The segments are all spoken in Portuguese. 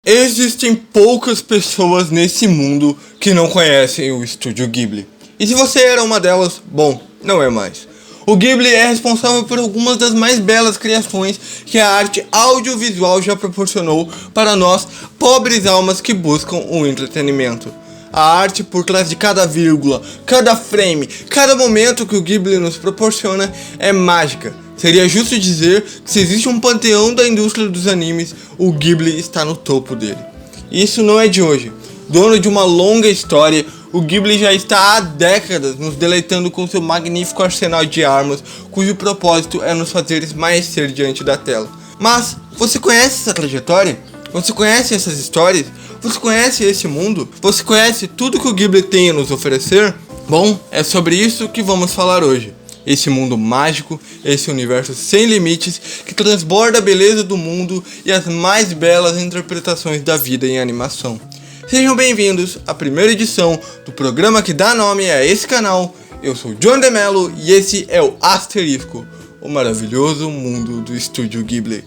Existem poucas pessoas nesse mundo que não conhecem o Estúdio Ghibli. E se você era uma delas, bom, não é mais. O Ghibli é responsável por algumas das mais belas criações que a arte audiovisual já proporcionou para nós, pobres almas que buscam o entretenimento. A arte por trás de cada vírgula, cada frame, cada momento que o Ghibli nos proporciona é mágica. Seria justo dizer que se existe um panteão da indústria dos animes, o Ghibli está no topo dele. E isso não é de hoje. Dono de uma longa história, o Ghibli já está há décadas nos deleitando com seu magnífico arsenal de armas, cujo propósito é nos fazer esmaecer diante da tela. Mas, você conhece essa trajetória? Você conhece essas histórias? Você conhece esse mundo? Você conhece tudo que o Ghibli tem a nos oferecer? Bom, é sobre isso que vamos falar hoje. Esse mundo mágico, esse universo sem limites que transborda a beleza do mundo e as mais belas interpretações da vida em animação. Sejam bem-vindos à primeira edição do programa que dá nome a esse canal. Eu sou John de Mello e esse é o Asterisco, o maravilhoso mundo do Estúdio Ghibli.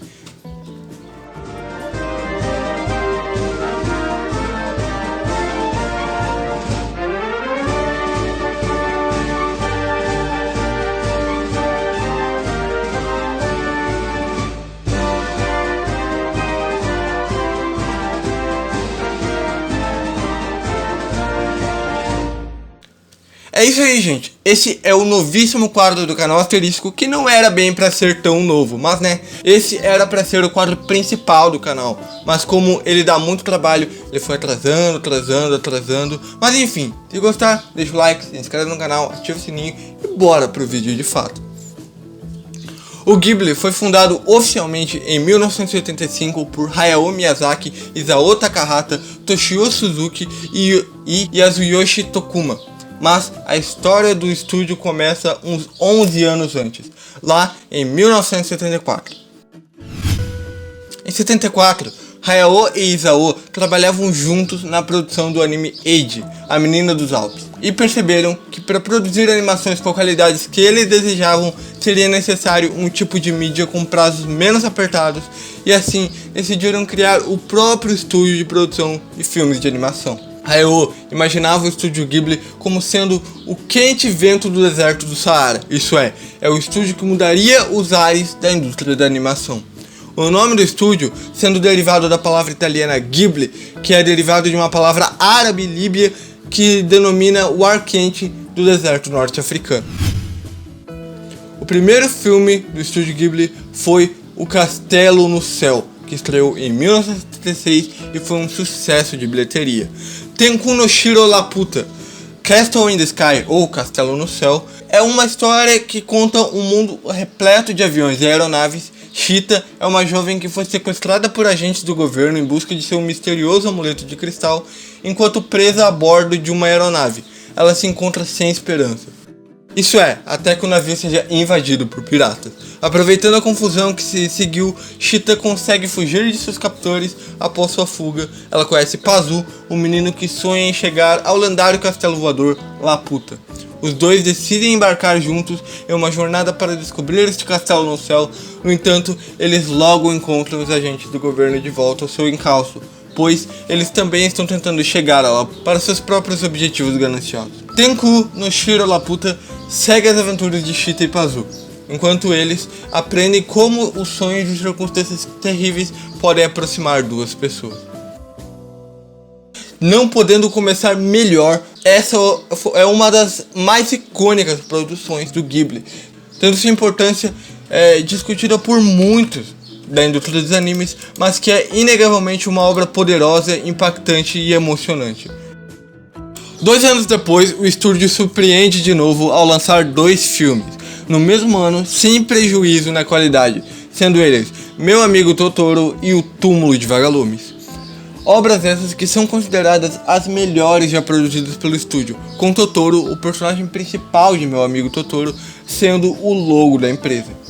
É isso aí, gente. Esse é o novíssimo quadro do canal Asterisco, que não era bem pra ser tão novo, mas né, esse era pra ser o quadro principal do canal. Mas como ele dá muito trabalho, ele foi atrasando. Mas enfim, se gostar, deixa o like, se inscreve no canal, ativa o sininho e bora pro vídeo de fato. O Ghibli foi fundado oficialmente em 1985 por Hayao Miyazaki, Isao Takahata, Toshio Suzuki e Yasuyoshi Tokuma. Mas a história do estúdio começa uns 11 anos antes, lá em 1974. Em 74, Hayao e Isao trabalhavam juntos na produção do anime Eiji, a Menina dos Alpes, e perceberam que para produzir animações com a qualidade que eles desejavam, seria necessário um tipo de mídia com prazos menos apertados, e assim decidiram criar o próprio estúdio de produção de filmes de animação. Hayao imaginava o Estúdio Ghibli como sendo o quente vento do deserto do Saara, isso é o estúdio que mudaria os ares da indústria da animação. O nome do estúdio sendo derivado da palavra italiana Ghibli, que é derivado de uma palavra árabe líbia que denomina o ar quente do deserto norte-africano. O primeiro filme do Estúdio Ghibli foi O Castelo no Céu, que estreou em 1976 e foi um sucesso de bilheteria. Tenku no Shiro Laputa, Castle in the Sky, ou Castelo no Céu, é uma história que conta um mundo repleto de aviões e aeronaves. Chita é uma jovem que foi sequestrada por agentes do governo em busca de seu misterioso amuleto de cristal, enquanto presa a bordo de uma aeronave. Ela se encontra sem esperança. Isso é, até que o navio seja invadido por piratas. Aproveitando a confusão que se seguiu, Chita consegue fugir de seus captores. Após sua fuga, ela conhece Pazu, um menino que sonha em chegar ao lendário castelo voador Laputa. Os dois decidem embarcar juntos em uma jornada para descobrir este castelo no céu. No entanto, eles logo encontram os agentes do governo de volta ao seu encalço, pois eles também estão tentando chegar lá para seus próprios objetivos gananciosos. Tenku no Shiro Laputa segue as aventuras de Chita e Pazu, enquanto eles aprendem como os sonhos de circunstâncias terríveis podem aproximar duas pessoas. Não podendo começar melhor, essa é uma das mais icônicas produções do Ghibli, tendo sua importância discutida por muitos da indústria dos animes, mas que é inegavelmente uma obra poderosa, impactante e emocionante. 2 anos depois, o estúdio surpreende de novo ao lançar 2 filmes, no mesmo ano, sem prejuízo na qualidade, sendo eles Meu Amigo Totoro e O Túmulo de Vagalumes. Obras essas que são consideradas as melhores já produzidas pelo estúdio, com Totoro, o personagem principal de Meu Amigo Totoro, sendo o logo da empresa.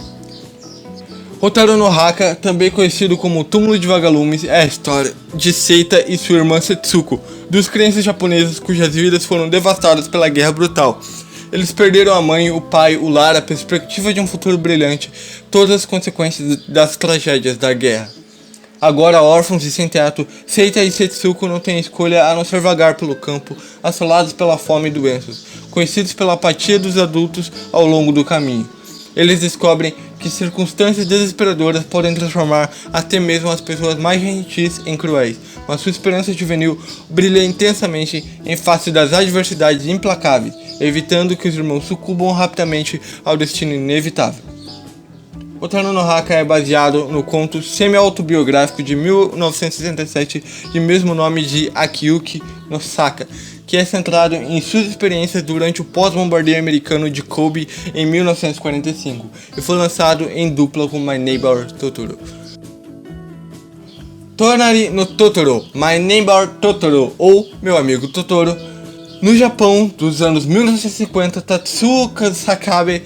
Hotaru no Haka, também conhecido como O Túmulo de Vagalumes, é a história de Seita e sua irmã Setsuko, dos crianças japoneses cujas vidas foram devastadas pela guerra brutal. Eles perderam a mãe, o pai, o lar, a perspectiva de um futuro brilhante, todas as consequências das tragédias da guerra. Agora órfãos e sem teto, Seita e Setsuko não têm escolha a não ser vagar pelo campo, assolados pela fome e doenças, conhecidos pela apatia dos adultos ao longo do caminho. Eles descobrem que circunstâncias desesperadoras podem transformar até mesmo as pessoas mais gentis em cruéis, mas sua esperança juvenil brilha intensamente em face das adversidades implacáveis, evitando que os irmãos sucumbam rapidamente ao destino inevitável. Otono no Haka é baseado no conto semi-autobiográfico de 1967 de mesmo nome de Akiyuki Nosaka, que é centrado em suas experiências durante o pós-bombardeio americano de Kobe em 1945 e foi lançado em dupla com My Neighbor Totoro. Tonari no Totoro, My Neighbor Totoro ou Meu Amigo Totoro. No Japão dos anos 1950, Tatsuo Sakabe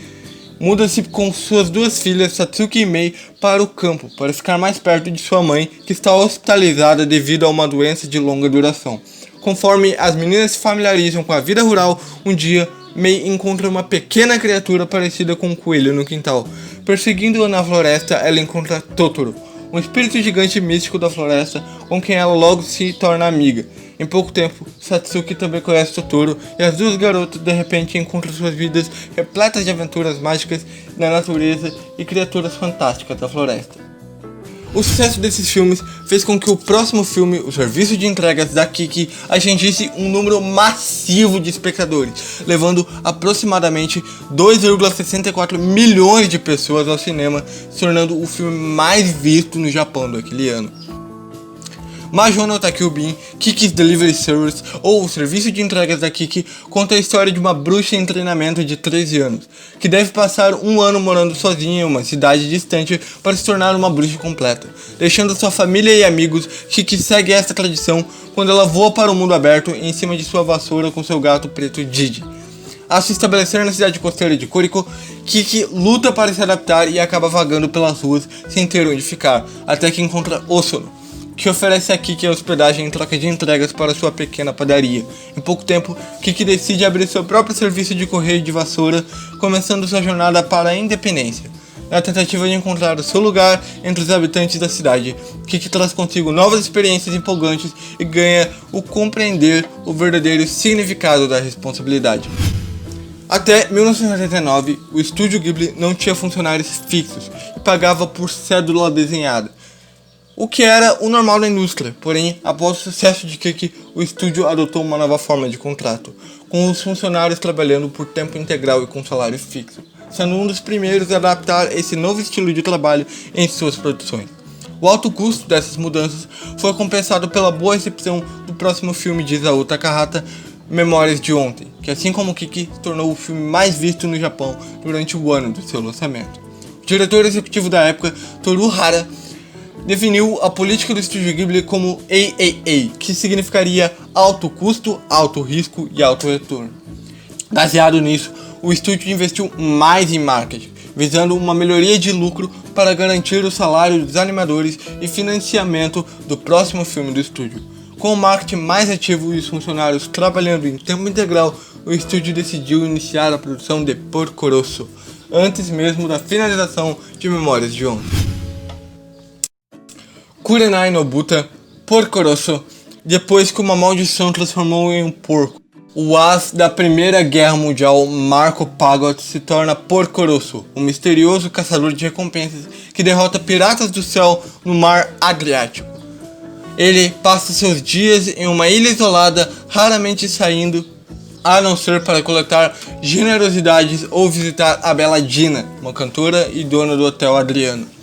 muda-se com suas duas filhas, Satsuki e Mei, para o campo, para ficar mais perto de sua mãe, que está hospitalizada devido a uma doença de longa duração. Conforme as meninas se familiarizam com a vida rural, um dia, Mei encontra uma pequena criatura parecida com um coelho no quintal. Perseguindo-a na floresta, ela encontra Totoro, um espírito gigante místico da floresta, com quem ela logo se torna amiga. Em pouco tempo, Satsuki também conhece Totoro e as duas garotas de repente encontram suas vidas repletas de aventuras mágicas na natureza e criaturas fantásticas da floresta. O sucesso desses filmes fez com que o próximo filme, o serviço de entregas da Kiki, atingisse um número massivo de espectadores, levando aproximadamente 2,64 milhões de pessoas ao cinema, se tornando o filme mais visto no Japão daquele ano. Mahjong no Takyubin, Kiki's Delivery Service, ou o serviço de entregas da Kiki, conta a história de uma bruxa em treinamento de 13 anos, que deve passar um ano morando sozinha em uma cidade distante para se tornar uma bruxa completa. Deixando sua família e amigos, Kiki segue esta tradição quando ela voa para o mundo aberto em cima de sua vassoura com seu gato preto Didi. Ao se estabelecer na cidade costeira de Kuriko, Kiki luta para se adaptar e acaba vagando pelas ruas sem ter onde ficar, até que encontra Osono, que oferece a Kiki a hospedagem em troca de entregas para sua pequena padaria. Em pouco tempo, Kiki decide abrir seu próprio serviço de correio de vassoura, começando sua jornada para a independência. Na tentativa de encontrar o seu lugar entre os habitantes da cidade, Kiki traz consigo novas experiências empolgantes e ganha o compreender o verdadeiro significado da responsabilidade. Até 1989, o estúdio Ghibli não tinha funcionários fixos e pagava por cédula desenhada, o que era o normal da indústria. Porém, após o sucesso de Kiki, o estúdio adotou uma nova forma de contrato, com os funcionários trabalhando por tempo integral e com salário fixo, sendo um dos primeiros a adaptar esse novo estilo de trabalho em suas produções. O alto custo dessas mudanças foi compensado pela boa recepção do próximo filme de Isao Takahata, Memórias de Ontem, que assim como Kiki, se tornou o filme mais visto no Japão durante o ano do seu lançamento. O diretor executivo da época, Toru Hara, definiu a política do estúdio Ghibli como AAA, que significaria alto custo, alto risco e alto retorno. Baseado nisso, o estúdio investiu mais em marketing, visando uma melhoria de lucro para garantir o salário dos animadores e financiamento do próximo filme do estúdio. Com o marketing mais ativo e os funcionários trabalhando em tempo integral, o estúdio decidiu iniciar a produção de Porco Rosso, antes mesmo da finalização de Memórias de Ontem. Kurenai no Buta, Porco Rosso, depois que uma maldição transformou em um porco. O as da Primeira Guerra Mundial, Marco Pagott, se torna Porco Rosso, um misterioso caçador de recompensas que derrota piratas do céu no mar Adriático. Ele passa seus dias em uma ilha isolada, raramente saindo, a não ser para coletar generosidades ou visitar a bela Dina, uma cantora e dona do Hotel Adriano.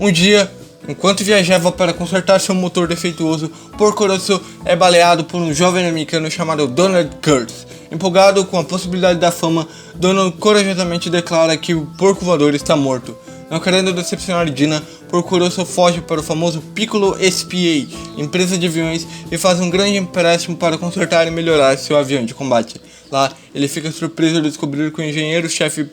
Um dia, enquanto viajava para consertar seu motor defeituoso, Porco Rosso é baleado por um jovem americano chamado Donald Kurtz. Empolgado com a possibilidade da fama, Donald corajosamente declara que o porco voador está morto. Não querendo decepcionar Dina, Porco Rosso foge para o famoso Piccolo SPA, empresa de aviões, e faz um grande empréstimo para consertar e melhorar seu avião de combate. Lá, ele fica surpreso ao descobrir que o engenheiro-chefe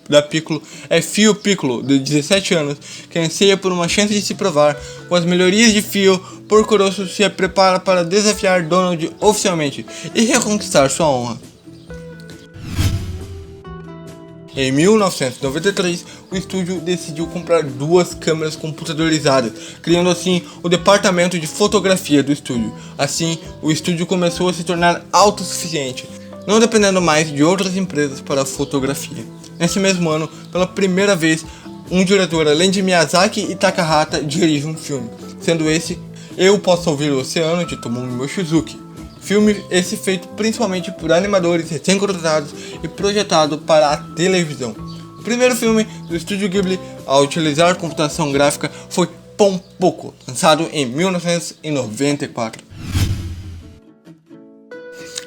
da Piccolo é Fio Piccolo, de 17 anos, que anseia por uma chance de se provar. Com as melhorias de Fio, Porco Rosso se prepara para desafiar Donald oficialmente e reconquistar sua honra. Em 1993, o estúdio decidiu comprar 2 câmeras computadorizadas, criando assim o departamento de fotografia do estúdio. Assim, o estúdio começou a se tornar autossuficiente, não dependendo mais de outras empresas para a fotografia. Nesse mesmo ano, pela primeira vez, um diretor além de Miyazaki e Takahata dirige um filme, sendo esse Eu Posso Ouvir o Oceano, de Tomomi Mochizuki. Filme esse feito principalmente por animadores recém-contratados e projetado para a televisão. O primeiro filme do estúdio Ghibli a utilizar computação gráfica foi Pom-Poko, lançado em 1994.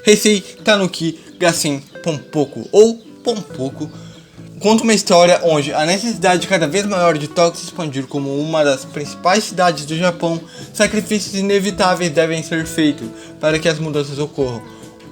Heisei Tanuki Gassen Pom-Poko, ou Pom-Poko, conta uma história onde a necessidade cada vez maior de Tóquio se expandir como uma das principais cidades do Japão, sacrifícios inevitáveis devem ser feitos para que as mudanças ocorram.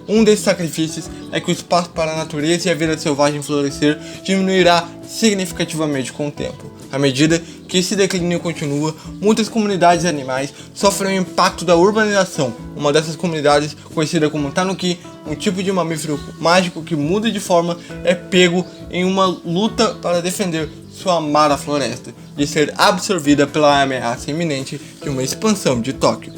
Um desses sacrifícios é que o espaço para a natureza e a vida selvagem florescer diminuirá significativamente com o tempo. À medida que esse declínio continua, muitas comunidades animais sofrem o impacto da urbanização. Uma dessas comunidades, conhecida como Tanuki, um tipo de mamífero mágico que muda de forma, é pego em uma luta para defender sua amada floresta de ser absorvida pela ameaça iminente de uma expansão de Tóquio.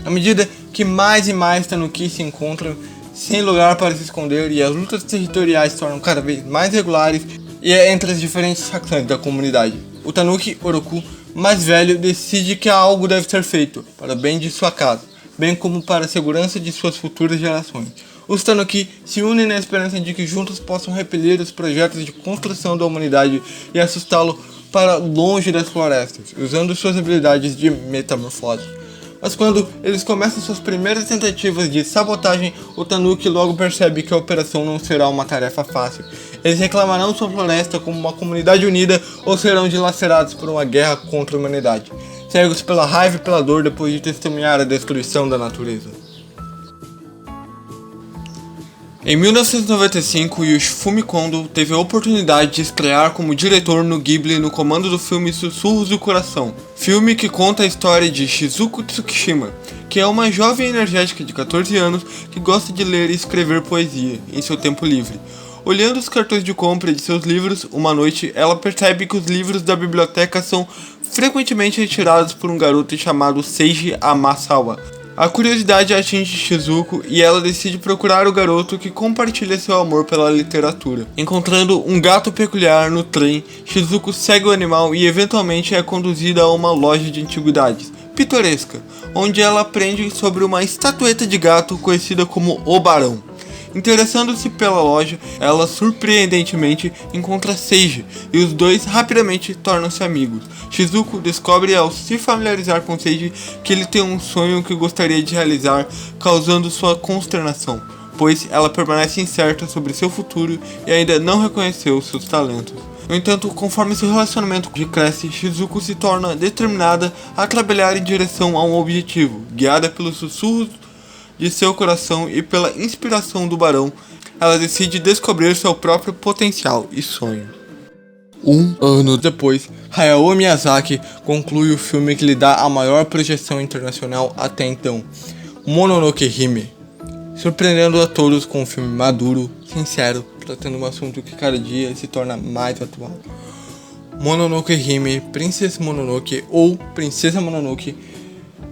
À medida que mais e mais Tanuki se encontram sem lugar para se esconder e as lutas territoriais se tornam cada vez mais regulares e é entre as diferentes facções da comunidade, o Tanuki Oroku mais velho decide que algo deve ser feito para o bem de sua casa, bem como para a segurança de suas futuras gerações. Os Tanuki se unem na esperança de que juntos possam repelir os projetos de construção da humanidade e assustá-lo para longe das florestas, usando suas habilidades de metamorfose. Mas quando eles começam suas primeiras tentativas de sabotagem, o Tanuki logo percebe que a operação não será uma tarefa fácil. Eles reclamarão sua floresta como uma comunidade unida ou serão dilacerados por uma guerra contra a humanidade, cegos pela raiva e pela dor depois de testemunhar a destruição da natureza. Em 1995, Yoshifumi Kondo teve a oportunidade de estrear como diretor no Ghibli no comando do filme Sussurros do Coração, filme que conta a história de Shizuko Tsukishima, que é uma jovem energética de 14 anos que gosta de ler e escrever poesia em seu tempo livre. Olhando os cartões de compra de seus livros, uma noite ela percebe que os livros da biblioteca são frequentemente retirados por um garoto chamado Seiji Amasawa. A curiosidade atinge Shizuko e ela decide procurar o garoto que compartilha seu amor pela literatura. Encontrando um gato peculiar no trem, Shizuko segue o animal e eventualmente é conduzida a uma loja de antiguidades pitoresca, onde ela aprende sobre uma estatueta de gato conhecida como o Barão. Interessando-se pela loja, ela surpreendentemente encontra Seiji e os dois rapidamente tornam-se amigos. Shizuko descobre ao se familiarizar com Seiji que ele tem um sonho que gostaria de realizar, causando sua consternação, pois ela permanece incerta sobre seu futuro e ainda não reconheceu seus talentos. No entanto, conforme seu relacionamento cresce, Shizuko se torna determinada a trabalhar em direção a um objetivo, guiada pelos sussurros de seu coração e pela inspiração do Barão, ela decide descobrir seu próprio potencial e sonho. Um ano depois, Hayao Miyazaki conclui o filme que lhe dá a maior projeção internacional até então, Mononoke Hime, surpreendendo a todos com um filme maduro, sincero, tratando um assunto que cada dia se torna mais atual. Mononoke Hime, Princess Mononoke ou Princesa Mononoke,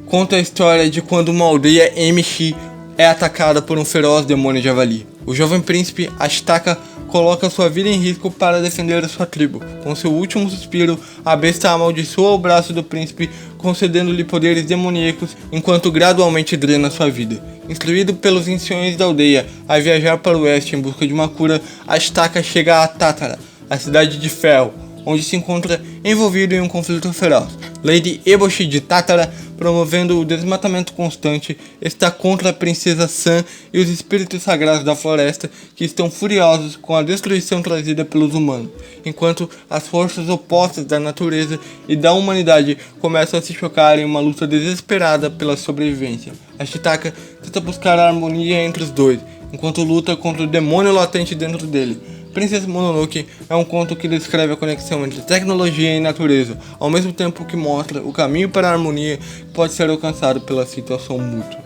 conta a história de quando uma aldeia Emishi é atacada por um feroz demônio javali. O jovem príncipe Ashitaka coloca sua vida em risco para defender a sua tribo. Com seu último suspiro, a besta amaldiçoa o braço do príncipe, concedendo-lhe poderes demoníacos enquanto gradualmente drena sua vida. Instruído pelos anciões da aldeia a viajar para o oeste em busca de uma cura, Ashitaka chega a Tatara, a cidade de ferro, onde se encontra envolvido em um conflito feroz. Lady Eboshi de Tatara, promovendo o desmatamento constante, está contra a princesa San e os espíritos sagrados da floresta, que estão furiosos com a destruição trazida pelos humanos, enquanto as forças opostas da natureza e da humanidade começam a se chocar em uma luta desesperada pela sobrevivência. Ashitaka tenta buscar a harmonia entre os dois, enquanto luta contra o demônio latente dentro dele. Princess Mononoke é um conto que descreve a conexão entre tecnologia e natureza, ao mesmo tempo que mostra o caminho para a harmonia que pode ser alcançado pela situação mútua.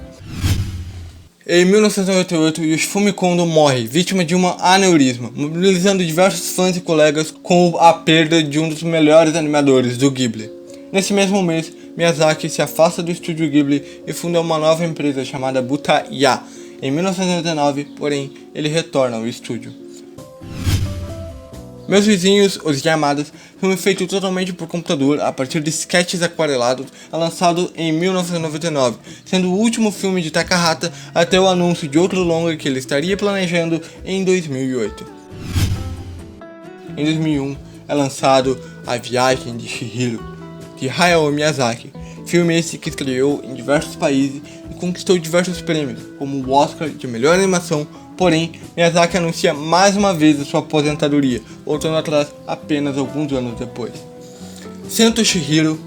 Em 1998, Yoshifumi Kondo morre, vítima de um aneurisma, mobilizando diversos fãs e colegas com a perda de um dos melhores animadores do Ghibli. Nesse mesmo mês, Miyazaki se afasta do estúdio Ghibli e funda uma nova empresa chamada Butaya. Em 1999, porém, ele retorna ao estúdio. Meus Vizinhos, Os Yamadas, filme feito totalmente por computador a partir de sketches aquarelados, é lançado em 1999, sendo o último filme de Takahata até o anúncio de outro longa que ele estaria planejando em 2008. Em 2001 é lançado A Viagem de Chihiro, de Hayao Miyazaki, filme esse que estreou em diversos países e conquistou diversos prêmios, como o Oscar de Melhor Animação. Porém, Miyazaki anuncia mais uma vez a sua aposentadoria, voltando atrás apenas alguns anos depois. Sento Chihiro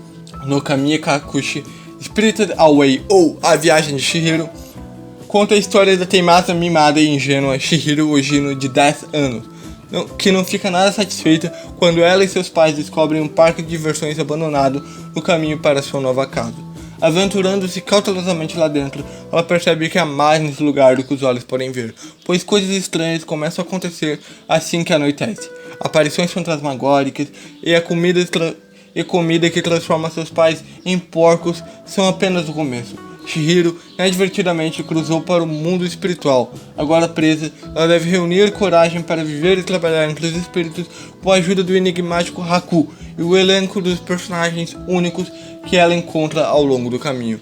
no Kamiya Kakushi, Spirited Away ou A Viagem de Chihiro, conta a história da teimosa, mimada e ingênua Chihiro Ogino de 10 anos, que não fica nada satisfeita quando ela e seus pais descobrem um parque de diversões abandonado no caminho para sua nova casa. Aventurando-se cautelosamente lá dentro, ela percebe que há mais nesse lugar do que os olhos podem ver, pois coisas estranhas começam a acontecer assim que anoitece. Aparições fantasmagóricas e a comida que transforma seus pais em porcos são apenas o começo. Chihiro inadvertidamente cruzou para o mundo espiritual. Agora presa, ela deve reunir coragem para viver e trabalhar entre os espíritos com a ajuda do enigmático Haku e o elenco dos personagens únicos que ela encontra ao longo do caminho.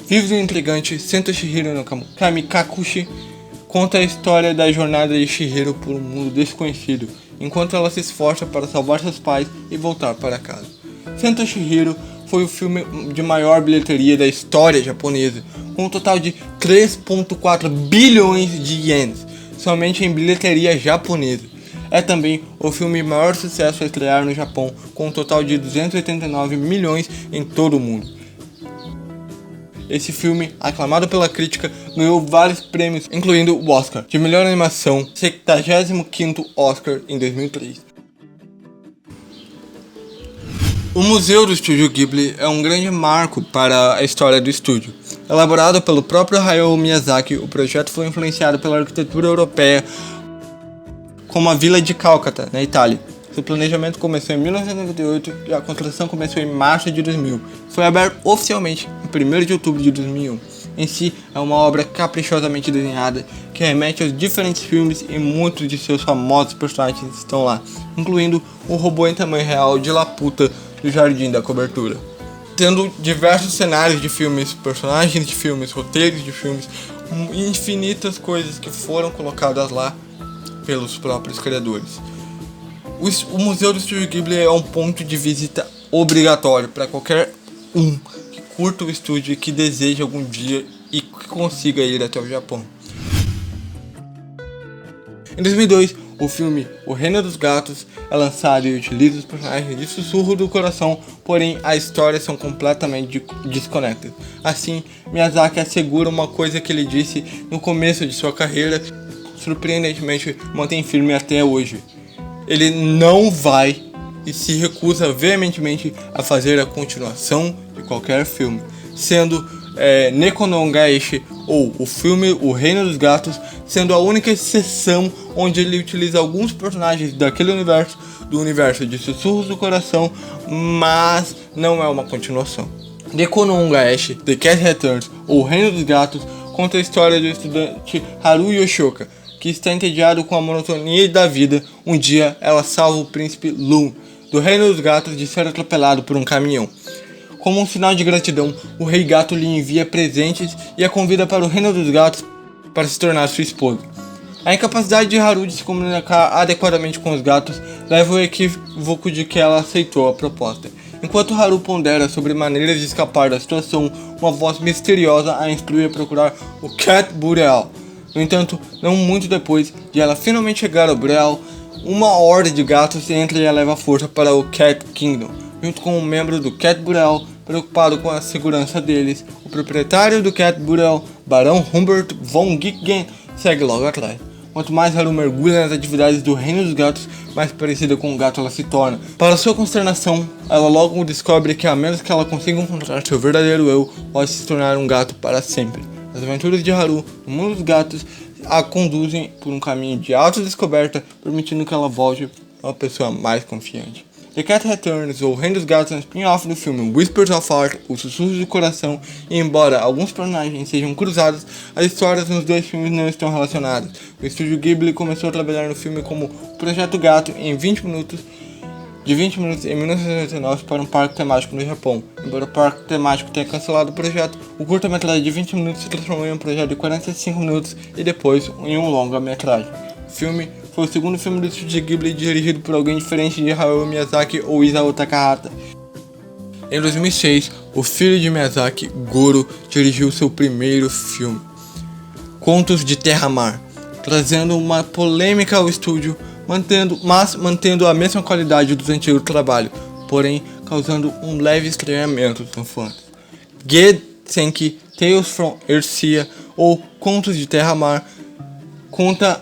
Vívido e intrigante, Sento Chihiro no Kamikakushi conta a história da jornada de Chihiro por um mundo desconhecido, enquanto ela se esforça para salvar seus pais e voltar para casa. Sento Chihiro foi o filme de maior bilheteria da história japonesa, com um total de 3,4 bilhões de ienes, somente em bilheteria japonesa. É também o filme de maior sucesso a estrear no Japão, com um total de 289 milhões em todo o mundo. Esse filme, aclamado pela crítica, ganhou vários prêmios, incluindo o Oscar de Melhor Animação, 75º Oscar em 2003. O Museu do Estúdio Ghibli é um grande marco para a história do estúdio. Elaborado pelo próprio Hayao Miyazaki, o projeto foi influenciado pela arquitetura europeia, como a Vila de Calcata, na Itália. Seu planejamento começou em 1998 e a construção começou em março de 2000. Foi aberto oficialmente em 1º de outubro de 2001. Em si, é uma obra caprichosamente desenhada que remete aos diferentes filmes e muitos de seus famosos personagens estão lá, incluindo o robô em tamanho real de Laputa do Jardim da Cobertura. Tendo diversos cenários de filmes, personagens de filmes, roteiros de filmes, infinitas coisas que foram colocadas lá pelos próprios criadores. O Museu do Estúdio Ghibli é um ponto de visita obrigatório para qualquer um que curta o estúdio e que deseja algum dia e que consiga ir até o Japão. Em 2002, o filme O Reino dos Gatos é lançado e utiliza os personagens de Sussurro do Coração, porém as histórias são completamente desconectadas. Assim, Miyazaki assegura uma coisa que ele disse no começo de sua carreira, surpreendentemente mantém firme até hoje. Ele não vai e se recusa veementemente a fazer a continuação de qualquer filme, sendo Neko no Gaishi ou o filme O Reino dos Gatos sendo a única exceção onde ele utiliza alguns personagens daquele universo, do universo de Sussurros do Coração, mas não é uma continuação. Neko no Gaishi, The Cat Returns ou O Reino dos Gatos conta a história do estudante Haru Yoshioka, que está entediado com a monotonia da vida. Um dia ela salva o príncipe Loon, do Reino dos Gatos, de ser atropelado por um caminhão. Como um sinal de gratidão, o Rei Gato lhe envia presentes e a convida para o Reino dos Gatos para se tornar sua esposa. A incapacidade de Haru de se comunicar adequadamente com os gatos leva ao equívoco de que ela aceitou a proposta. Enquanto Haru pondera sobre maneiras de escapar da situação, uma voz misteriosa a instrui a procurar o Cat Boreal. No entanto, não muito depois de ela finalmente chegar ao Boreal, uma horda de gatos entra e a leva à força para o Cat Kingdom. Junto com um membro do Cat Boreal, preocupado com a segurança deles, o proprietário do Cat Boreal, Barão Humbert von Gicken, segue logo atrás. Quanto mais Haru mergulha nas atividades do Reino dos Gatos, mais parecida com um gato ela se torna. Para sua consternação, ela logo descobre que a menos que ela consiga encontrar seu verdadeiro eu, pode se tornar um gato para sempre. As aventuras de Haru no mundo dos gatos a conduzem por um caminho de autodescoberta, permitindo que ela volte uma pessoa mais confiante. The Cat Returns, ou Reino dos Gatos, é um spin-off do filme Whispers of Heart, Os Sussurros do Coração, e embora alguns personagens sejam cruzados, as histórias nos dois filmes não estão relacionadas. O estúdio Ghibli começou a trabalhar no filme como Projeto Gato em 20 minutos em 1999 para um parque temático no Japão. Embora o parque temático tenha cancelado o projeto, o curta-metragem de 20 minutos se transformou em um projeto de 45 minutos e depois em um longa-metragem. O filme foi o segundo filme do estúdio Ghibli dirigido por alguém diferente de Hayao Miyazaki ou Isao Takahata. Em 2006, o filho de Miyazaki, Goro, dirigiu seu primeiro filme, Contos de Terra-Mar, trazendo uma polêmica ao estúdio, mantendo a mesma qualidade dos antigos trabalhos, porém causando um leve estranhamento nos fãs. Genki Tales from Earthsea, ou Contos de Terra-Mar, conta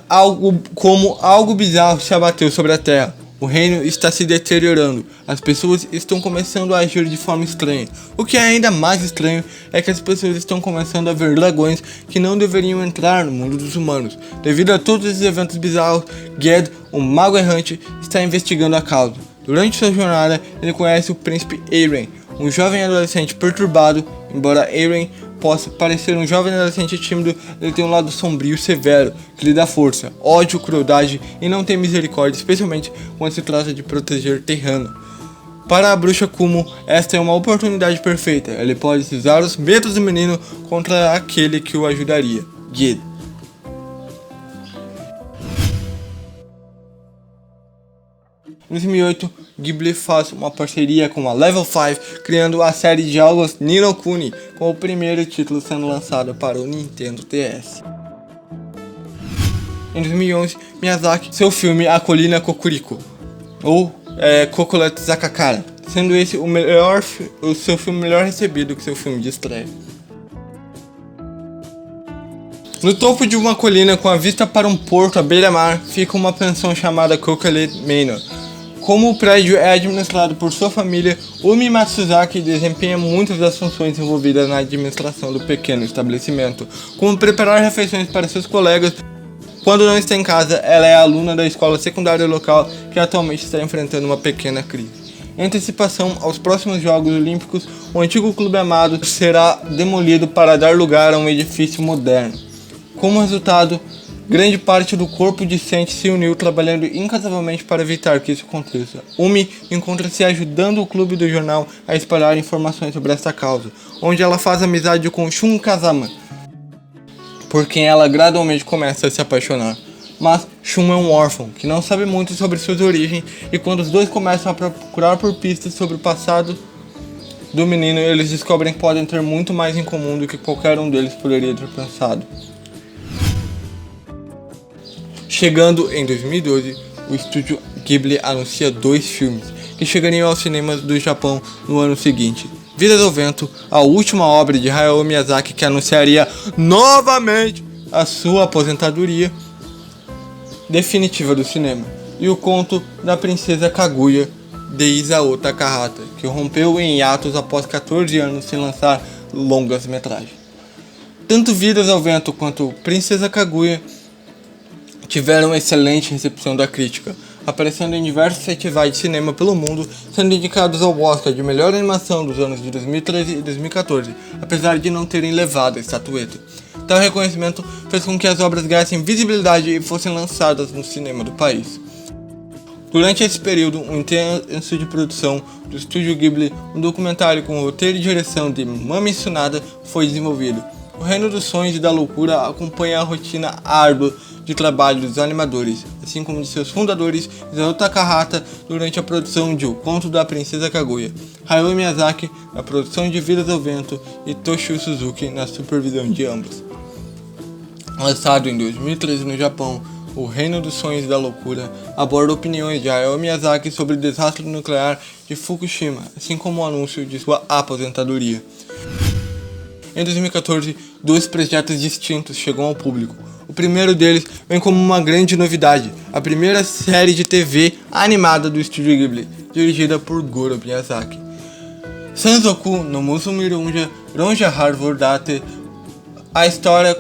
como algo bizarro se abateu sobre a Terra. O reino está se deteriorando, as pessoas estão começando a agir de forma estranha. O que é ainda mais estranho é que as pessoas estão começando a ver dragões que não deveriam entrar no mundo dos humanos. Devido a todos esses eventos bizarros, Ged, um mago errante, está investigando a causa. Durante sua jornada, ele conhece o príncipe Eiren, um jovem adolescente perturbado. Embora Eiren possa parecer um jovem adolescente tímido, ele tem um lado sombrio e severo, que lhe dá força, ódio, crueldade e não tem misericórdia, especialmente quando se trata de proteger Terrano. Para a bruxa Kumo, esta é uma oportunidade perfeita. Ele pode usar os medos do menino contra aquele que o ajudaria, Gid. Em 2008, Ghibli faz uma parceria com a Level 5, criando a série de jogos Ni no Kuni, com o primeiro título sendo lançado para o Nintendo DS. Em 2011, Miyazaki, seu filme A Colina Kokuriko, ou Kokolet Zakakara, sendo esse o seu filme melhor recebido que seu filme de estreia. No topo de uma colina com a vista para um porto à beira-mar, fica uma pensão chamada Kokolet Manor. Como o prédio é administrado por sua família, Umi Matsuzaki desempenha muitas das funções envolvidas na administração do pequeno estabelecimento, como preparar refeições para seus colegas. Quando não está em casa, ela é aluna da escola secundária local, que atualmente está enfrentando uma pequena crise. Em antecipação aos próximos Jogos Olímpicos, o antigo Clube Amado será demolido para dar lugar a um edifício moderno. Como resultado, grande parte do corpo discente se uniu, trabalhando incansavelmente para evitar que isso aconteça. Umi encontra-se ajudando o clube do jornal a espalhar informações sobre esta causa, onde ela faz amizade com Shun Kazama, por quem ela gradualmente começa a se apaixonar. Mas Shun é um órfão, que não sabe muito sobre suas origens, e quando os dois começam a procurar por pistas sobre o passado do menino, eles descobrem que podem ter muito mais em comum do que qualquer um deles poderia ter pensado. Chegando em 2012, o estúdio Ghibli anuncia 2 filmes que chegariam aos cinemas do Japão no ano seguinte. Vidas ao Vento, a última obra de Hayao Miyazaki, que anunciaria novamente a sua aposentadoria definitiva do cinema, e o Conto da Princesa Kaguya, de Isao Takahata, que rompeu em hiatos após 14 anos sem lançar longas metragens. Tanto Vidas ao Vento quanto Princesa Kaguya tiveram excelente recepção da crítica, aparecendo em diversos festivais de cinema pelo mundo, sendo indicados ao Oscar de melhor animação dos anos de 2013 e 2014, apesar de não terem levado a estatueta. Tal reconhecimento fez com que as obras ganhassem visibilidade e fossem lançadas no cinema do país. Durante esse período, um intenso de produção do estúdio Ghibli, um documentário com roteiro e direção de Mami Tsunada foi desenvolvido. O Reino dos Sonhos e da Loucura acompanha a rotina árdua de trabalho dos animadores, assim como de seus fundadores, Isao Takahata, durante a produção de O Conto da Princesa Kaguya, Hayao Miyazaki na produção de Vidas ao Vento e Toshio Suzuki na supervisão de ambos. Lançado em 2013 no Japão, O Reino dos Sonhos e da Loucura aborda opiniões de Hayao Miyazaki sobre o desastre nuclear de Fukushima, assim como o anúncio de sua aposentadoria. Em 2014, 2 projetos distintos chegam ao público. O primeiro deles vem como uma grande novidade, a primeira série de TV animada do estúdio Ghibli, dirigida por Goro Miyazaki. Sanzoku no Musumirunja Ronja Harvor Date A história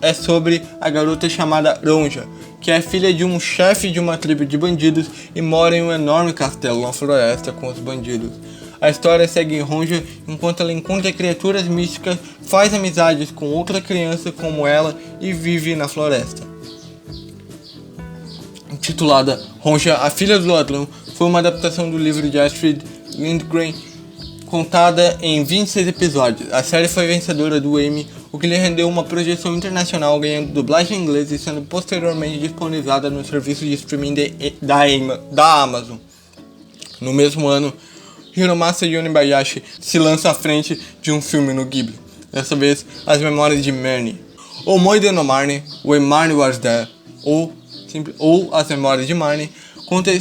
é sobre a garota chamada Ronja, que é filha de um chefe de uma tribo de bandidos e mora em um enorme castelo na floresta com os bandidos. A história segue Ronja enquanto ela encontra criaturas místicas, faz amizades com outra criança como ela e vive na floresta. Intitulada Ronja, a Filha do Ladrão, foi uma adaptação do livro de Astrid Lindgren, contada em 26 episódios. A série foi vencedora do Emmy, o que lhe rendeu uma projeção internacional, ganhando dublagem em inglês e sendo posteriormente disponibilizada no serviço de streaming da Amazon. No mesmo ano, Hiromasa Yonebayashi se lança à frente de um filme no Ghibli, dessa vez As Memórias de Marnie. Omoide no Marnie, When Marnie Was There, ou As Memórias de Marnie, conta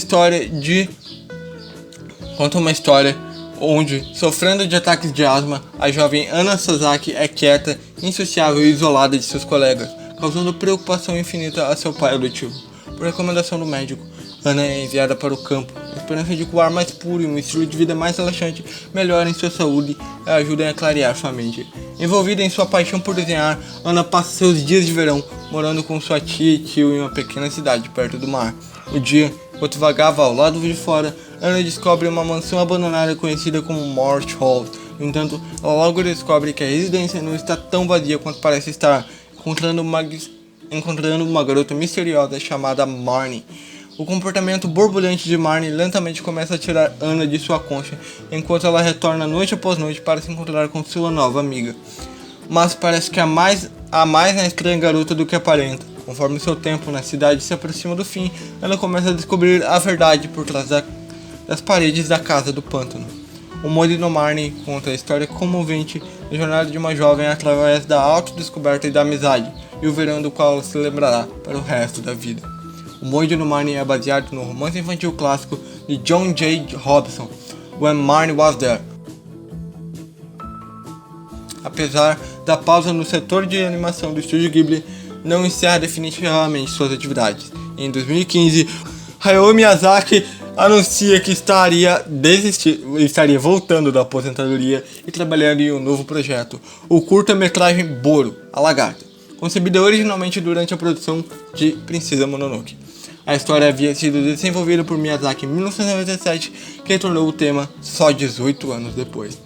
uma história onde, sofrendo de ataques de asma, a jovem Ana Sasaki é quieta, insociável e isolada de seus colegas, causando preocupação infinita a seu pai adotivo. Por recomendação do médico, Ana é enviada para o campo, na esperança de que o ar mais puro e um estilo de vida mais relaxante melhorem sua saúde e ajudem a clarear sua mente. Envolvida em sua paixão por desenhar, Ana passa seus dias de verão morando com sua tia e tio em uma pequena cidade perto do mar. Um dia, enquanto vagava ao lado de fora, Ana descobre uma mansão abandonada conhecida como Marsh Hall. No entanto, ela logo descobre que a residência não está tão vazia quanto parece estar, encontrando uma garota misteriosa chamada Marnie. O comportamento borbulhante de Marnie lentamente começa a tirar Ana de sua concha, enquanto ela retorna noite após noite para se encontrar com sua nova amiga. Mas parece que há mais na estranha garota do que aparenta. Conforme seu tempo na cidade se aproxima do fim, ela começa a descobrir a verdade por trás das paredes da Casa do Pântano. O Omoide no Marnie conta a história comovente da jornada de uma jovem através da autodescoberta e da amizade, e o verão do qual ela se lembrará para o resto da vida. O Omoide no Marnie é baseado no romance infantil clássico de John J. Robson, When Marnie Was There. Apesar da pausa no setor de animação do estúdio Ghibli, não encerra definitivamente suas atividades. Em 2015, Hayao Miyazaki anuncia que estaria voltando da aposentadoria e trabalhando em um novo projeto, o curta-metragem Boro, a Lagarta, concebida originalmente durante a produção de Princesa Mononoke. A história havia sido desenvolvida por Miyazaki em 1997, que retornou o tema só 18 anos depois.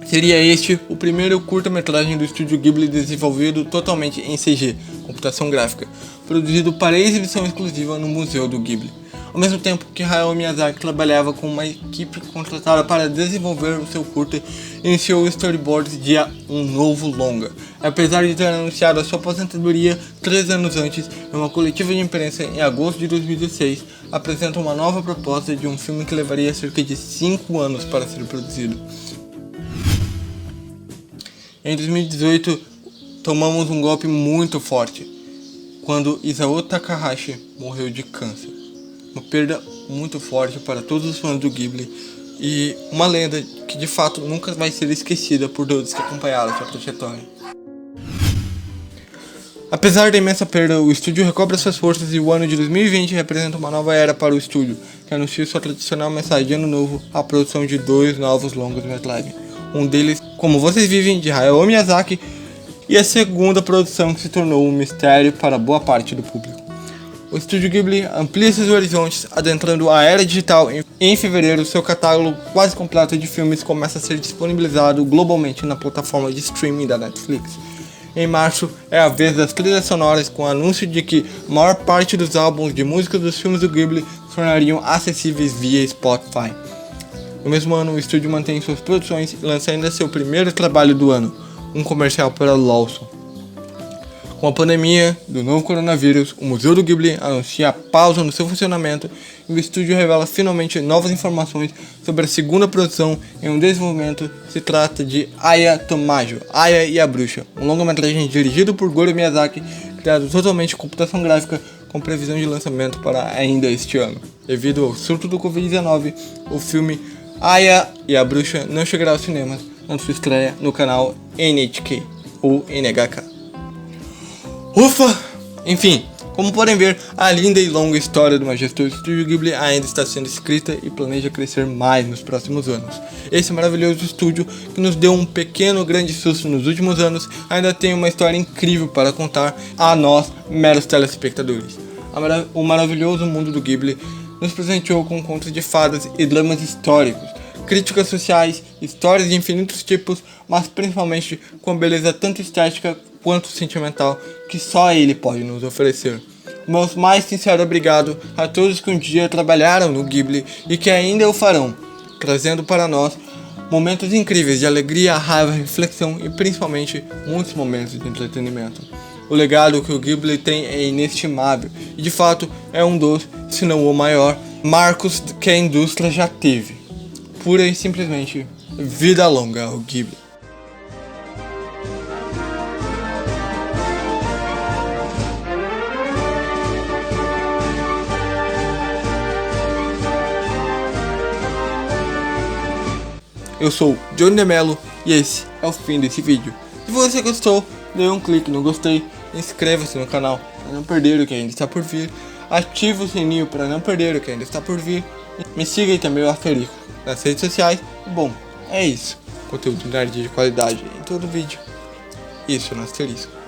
Seria este o primeiro curta-metragem do estúdio Ghibli desenvolvido totalmente em CG, computação gráfica, produzido para exibição exclusiva no Museu do Ghibli. Ao mesmo tempo que Hayao Miyazaki trabalhava com uma equipe contratada para desenvolver o seu curta, iniciou o storyboard de um novo longa. Apesar de ter anunciado a sua aposentadoria 3 anos antes, em uma coletiva de imprensa em agosto de 2016, apresenta uma nova proposta de um filme que levaria cerca de 5 anos para ser produzido. Em 2018, tomamos um golpe muito forte, quando Isao Takahashi morreu de câncer. Uma perda muito forte para todos os fãs do Ghibli e uma lenda que de fato nunca vai ser esquecida por todos que acompanharam sua trajetória. Apesar da imensa perda, o estúdio recobra suas forças e o ano de 2020 representa uma nova era para o estúdio, que anuncia sua tradicional mensagem de ano novo, a produção de 2 novos longas-metragens. Um deles, Como Vocês Vivem, de Hayao Miyazaki, e a segunda produção que se tornou um mistério para boa parte do público. O estúdio Ghibli amplia seus horizontes, adentrando a era digital. Em fevereiro, seu catálogo quase completo de filmes começa a ser disponibilizado globalmente na plataforma de streaming da Netflix. Em março, é a vez das trilhas sonoras, com o anúncio de que a maior parte dos álbuns de música dos filmes do Ghibli se tornariam acessíveis via Spotify. No mesmo ano, o estúdio mantém suas produções e lança ainda seu primeiro trabalho do ano, um comercial para Lawson. Com a pandemia do novo coronavírus, o Museu do Ghibli anuncia a pausa no seu funcionamento e o estúdio revela finalmente novas informações sobre a segunda produção em um desenvolvimento. Se trata de Aya Tomajo, Aya e a Bruxa, um longa-metragem dirigido por Goro Miyazaki, criado totalmente em computação gráfica, com previsão de lançamento para ainda este ano. Devido ao surto do Covid-19, o filme Aya e a Bruxa não chegará aos cinemas antes de sua estreia no canal NHK ou NHK. Ufa! Enfim, Como podem ver, a linda e longa história do majestoso Estúdio Ghibli ainda está sendo escrita e planeja crescer mais nos próximos anos. Esse maravilhoso estúdio, que nos deu um pequeno grande susto nos últimos anos, ainda tem uma história incrível para contar a nós, meros telespectadores. O maravilhoso mundo do Ghibli nos presenteou com contos de fadas e dramas históricos, críticas sociais, histórias de infinitos tipos, mas principalmente com beleza tanto estética quanto sentimental que só ele pode nos oferecer. Meu mais sincero obrigado a todos que um dia trabalharam no Ghibli e que ainda o farão, trazendo para nós momentos incríveis de alegria, raiva, reflexão e principalmente muitos momentos de entretenimento. O legado que o Ghibli tem é inestimável e de fato é um dos, se não o maior, marcos que a indústria já teve. Pura e simplesmente vida longa ao Ghibli. Eu sou Johnny de Mello e esse é o fim desse vídeo. Se você gostou, dê um clique no gostei, inscreva-se no canal para não perder o que ainda está por vir, ative o sininho para não perder o que ainda está por vir, me siga e também o asterisco nas redes sociais. Bom, é isso, conteúdo nerd de qualidade em todo vídeo, isso no asterisco.